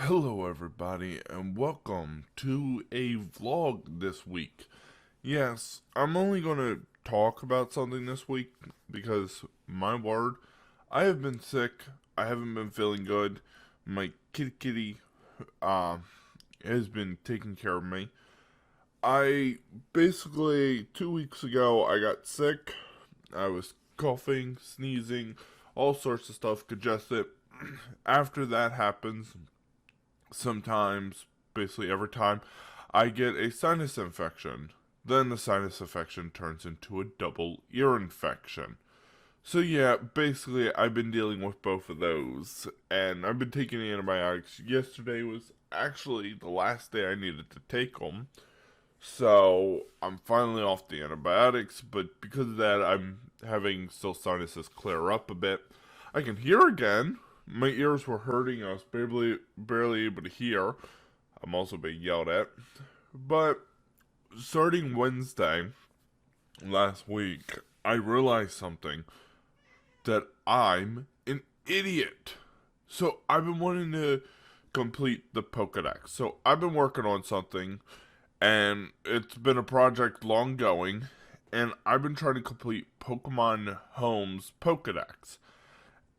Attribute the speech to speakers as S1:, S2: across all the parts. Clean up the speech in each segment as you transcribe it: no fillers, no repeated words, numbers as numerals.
S1: Hello, everybody, and welcome to a vlog this week. Yes, I'm only going to talk about something this week because, my word, I have been sick. I haven't been feeling good. My kitty uh, has been taking care of me. I basically, 2 weeks ago, I got sick. I was coughing, sneezing, all sorts of stuff, congested. After that happens, sometimes, basically every time, I get a sinus infection. Then the sinus infection turns into a double ear infection. So yeah, basically I've been dealing with both of those, and I've been taking antibiotics. Yesterday was actually the last day I needed to take them, so I'm finally off the antibiotics, but because of that I'm having still sinuses clear up a bit. I can hear again. My ears were hurting. I was barely able to hear. I'm also being yelled at. But starting Wednesday last week, I realized something, that I'm an idiot. So I've been wanting to complete the Pokedex. So I've been working on something, and it's been a project long going, and I've been trying to complete Pokemon Home's Pokedex.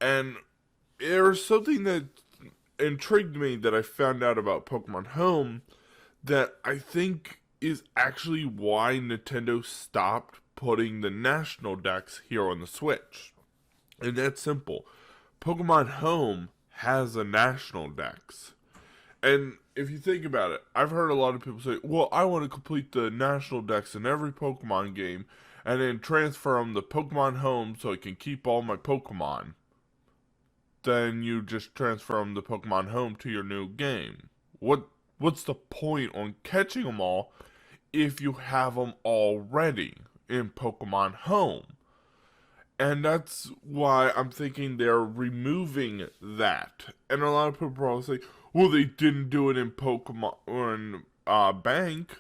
S1: And there's something that intrigued me that I found out about Pokemon Home that I think is actually why Nintendo stopped putting the national decks here on the Switch. And that's simple. Pokemon Home has a national dex. And if you think about it, I've heard a lot of people say, well, I want to complete the national dex in every Pokemon game and then transfer them to Pokemon Home so I can keep all my Pokemon. Then you just transfer them to Pokemon Home to your new game. What's the point on catching them all if you have them already in Pokemon Home? And that's why I'm thinking they're removing that. And a lot of people probably say, well, they didn't do it in Pokemon Bank,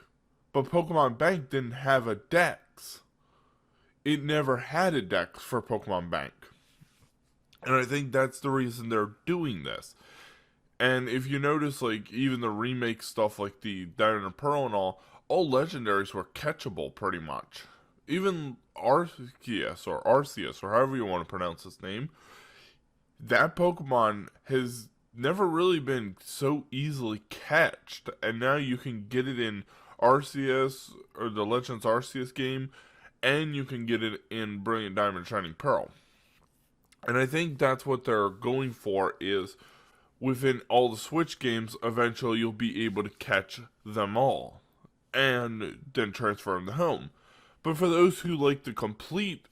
S1: but Pokemon Bank didn't have a dex. It never had a dex for Pokemon Bank. And I think that's the reason they're doing this. And if you notice, like, even the remake stuff, like the Diamond and Pearl and all legendaries were catchable pretty much. Even Arceus or Arceus, or however you want to pronounce his name, that Pokemon has never really been so easily catched. And now you can get it in Arceus, or the Legends Arceus game, and you can get it in Brilliant Diamond Shining Pearl. And I think that's what they're going for, is within all the Switch games, eventually you'll be able to catch them all and then transfer them to home. But for those who like the complete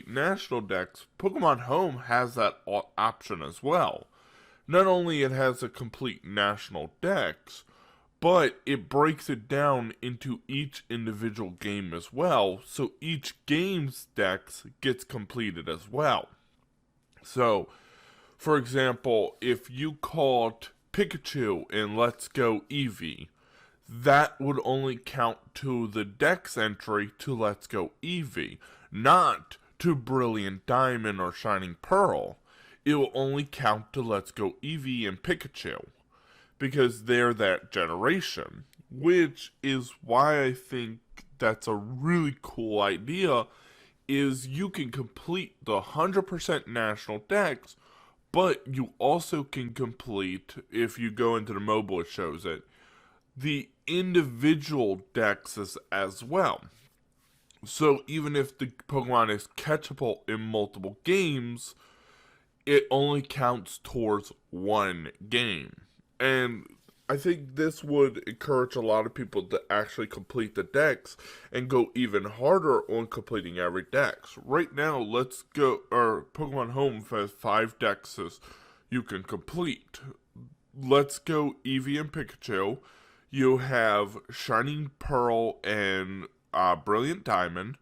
S1: national decks, Pokemon Home has that option as well. Not only it has a complete national dex, but it breaks it down into each individual game as well, so each game's dex gets completed as well. So, for example, if you caught Pikachu in Let's Go Eevee, that would only count to the dex entry to Let's Go Eevee, not to Brilliant Diamond or Shining Pearl. It will only count to Let's Go Eevee and Pikachu, because they're that generation, which is why I think that's a really cool idea, is you can complete the 100% national dex, but you also can complete, if you go into the mobile it shows it, the individual dexes as well. So even if the Pokemon is catchable in multiple games, it only counts towards one game. And I think this would encourage a lot of people to actually complete the dex and go even harder on completing every dex. Right now, Let's Go, or Pokemon Home has 5 dexes you can complete. Let's Go Eevee and Pikachu. You have Shining Pearl and Brilliant Diamond.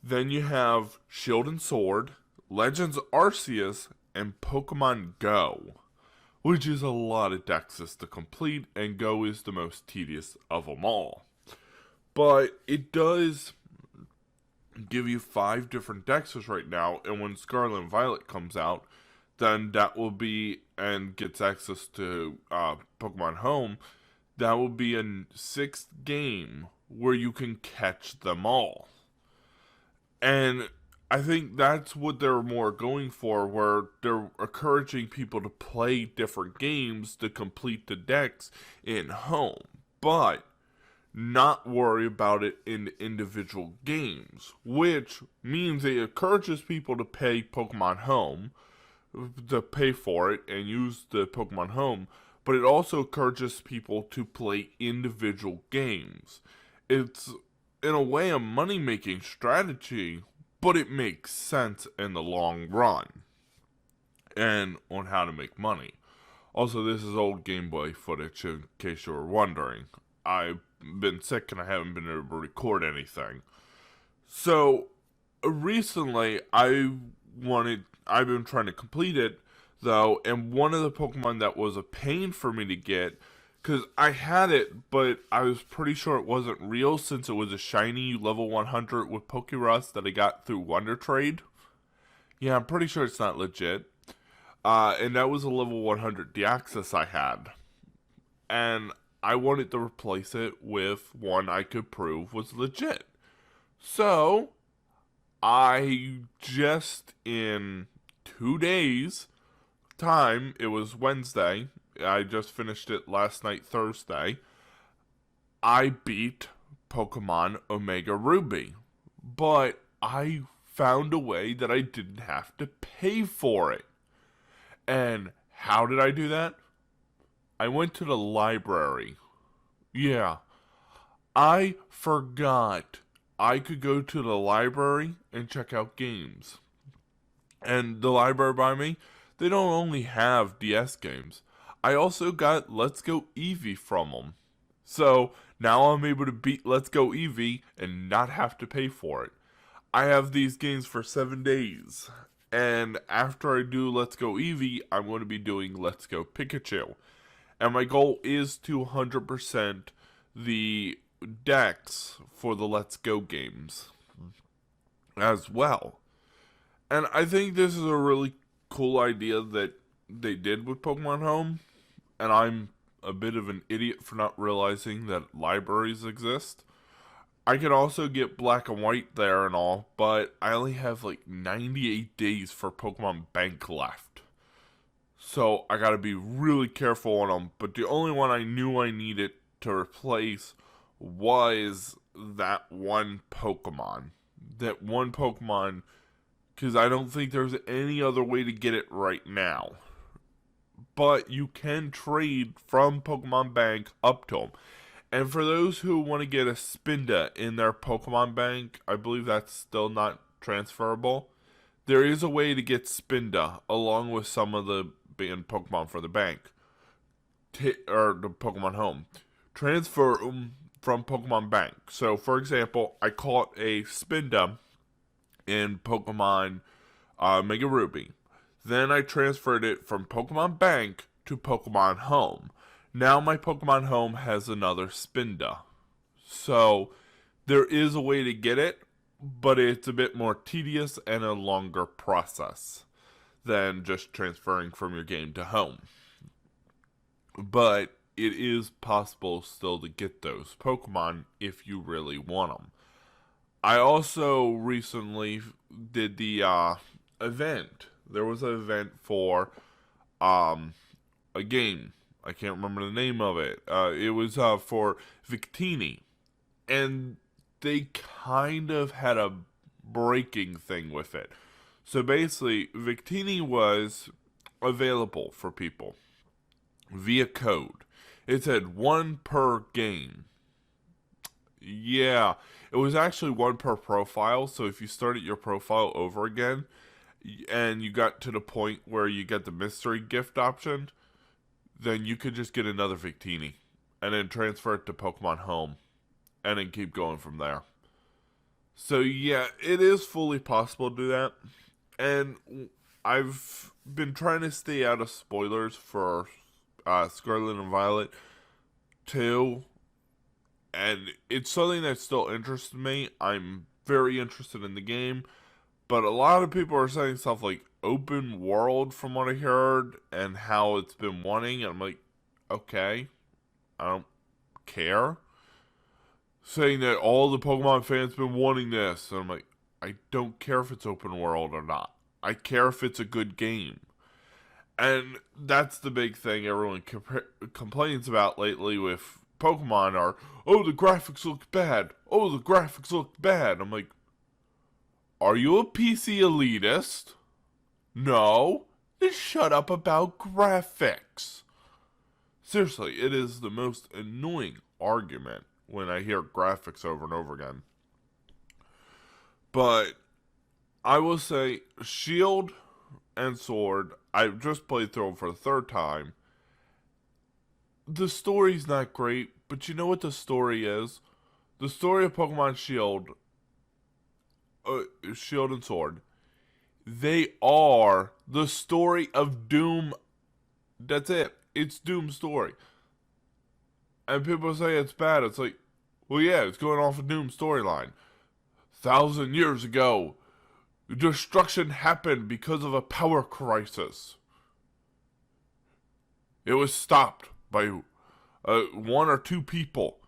S1: Then you have Shield and Sword, Legends Arceus, and Pokemon Go, which is a lot of dexes to complete, and Go is the most tedious of them all. But it does give you 5 different dexes right now, and when Scarlet and Violet comes out, then that will be and gets access to Pokemon Home, that will be a sixth game where you can catch them all. And I think that's what they're more going for, where they're encouraging people to play different games to complete the decks in Home, but not worry about it in individual games, which means it encourages people to pay Pokemon Home, to pay for it and use the Pokemon Home, but it also encourages people to play individual games. It's, in a way, a money-making strategy, but it makes sense in the long run and on how to make money. Also, this is old Game Boy footage in case you were wondering. I've been sick and I haven't been able to record anything. So, recently I've been trying to complete it though, and one of the Pokemon that was a pain for me to get, because I had it, but I was pretty sure it wasn't real since it was a shiny level 100 with Pokerus that I got through Wonder Trade. Yeah, I'm pretty sure it's not legit. And that was a level 100 Deoxys I had. And I wanted to replace it with one I could prove was legit. So, I just in 2 days time, it was Wednesday, I just finished it last night, Thursday, I beat Pokemon Omega Ruby. But I found a way that I didn't have to pay for it. And how did I do that? I went to the library. Yeah, I forgot I could go to the library and check out games. And the library by me, they don't only have DS games. I also got Let's Go Eevee from them. So now I'm able to beat Let's Go Eevee and not have to pay for it. I have these games for 7 days. And after I do Let's Go Eevee, I'm going to be doing Let's Go Pikachu. And my goal is to 100% the decks for the Let's Go games as well. And I think this is a really cool idea that they did with Pokemon Home. And I'm a bit of an idiot for not realizing that libraries exist. I could also get Black and White there and all, but I only have like 98 days for Pokemon Bank left. So I gotta be really careful on them. But the only one I knew I needed to replace was that one Pokemon. That one Pokemon, because I don't think there's any other way to get it right now. But you can trade from Pokemon Bank up to them. And for those who want to get a Spinda in their Pokemon Bank, I believe that's still not transferable. There is a way to get Spinda along with some of the Pokemon for the bank. Or the Pokemon Home. Transfer them from Pokemon Bank. So, for example, I caught a Spinda in Pokemon Mega Ruby. Then I transferred it from Pokemon Bank to Pokemon Home. Now my Pokemon Home has another Spinda. So, there is a way to get it, but it's a bit more tedious and a longer process than just transferring from your game to home. But it is possible still to get those Pokemon if you really want them. I also recently did the event. There was an event for a game. I can't remember the name of it. It was for Victini. And they kind of had a breaking thing with it. So basically, Victini was available for people via code. It said 1 per game. Yeah, it was actually 1 per profile. So if you started your profile over again and you got to the point where you get the mystery gift option, then you could just get another Victini and then transfer it to Pokemon Home and then keep going from there. So yeah, it is fully possible to do that. And I've been trying to stay out of spoilers for Scarlet and Violet 2. And it's something that still interests me. I'm very interested in the game. But a lot of people are saying stuff like open world from what I heard and how it's been wanting. And I'm like, okay, I don't care. Saying that all the Pokemon fans been wanting this. And I'm like, I don't care if it's open world or not. I care if it's a good game. And that's the big thing everyone complains about lately with Pokemon are, oh, the graphics look bad. Oh, the graphics look bad. I'm like, are you a PC elitist? No. Then shut up about graphics. Seriously, it is the most annoying argument when I hear graphics over and over again. But I will say, Shield and Sword, I just played through them for the third time. The story's not great, but you know what the story is? The story of Pokemon Shield, Shield and Sword, they are the story of Doom. That's it. It's Doom's story. And people say it's bad. It's like, well, yeah, it's going off of Doom's storyline. 1,000 years ago, destruction happened because of a power crisis. It was stopped by one or two people.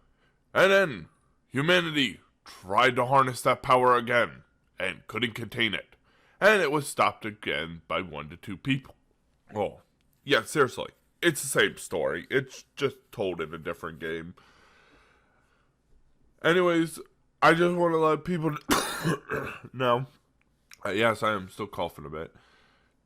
S1: And then humanity tried to harness that power again and couldn't contain it. And it was stopped again by 1 to 2 people. Oh, yeah, seriously. It's the same story. It's just told in a different game. Anyways, I just want to let people know, yes, I am still coughing a bit,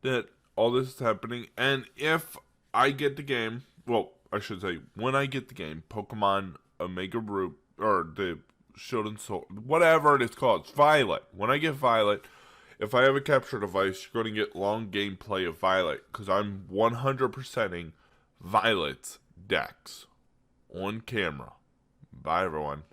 S1: that all this is happening. And if I get the game, well, I should say, when I get the game, Pokemon Omega Ruby, or the Shield and Sword, whatever it is called, it's Violet. When I get Violet, if I have a capture device, you're going to get long gameplay of Violet, because I'm 100%ing Violet's dex on camera. Bye, everyone.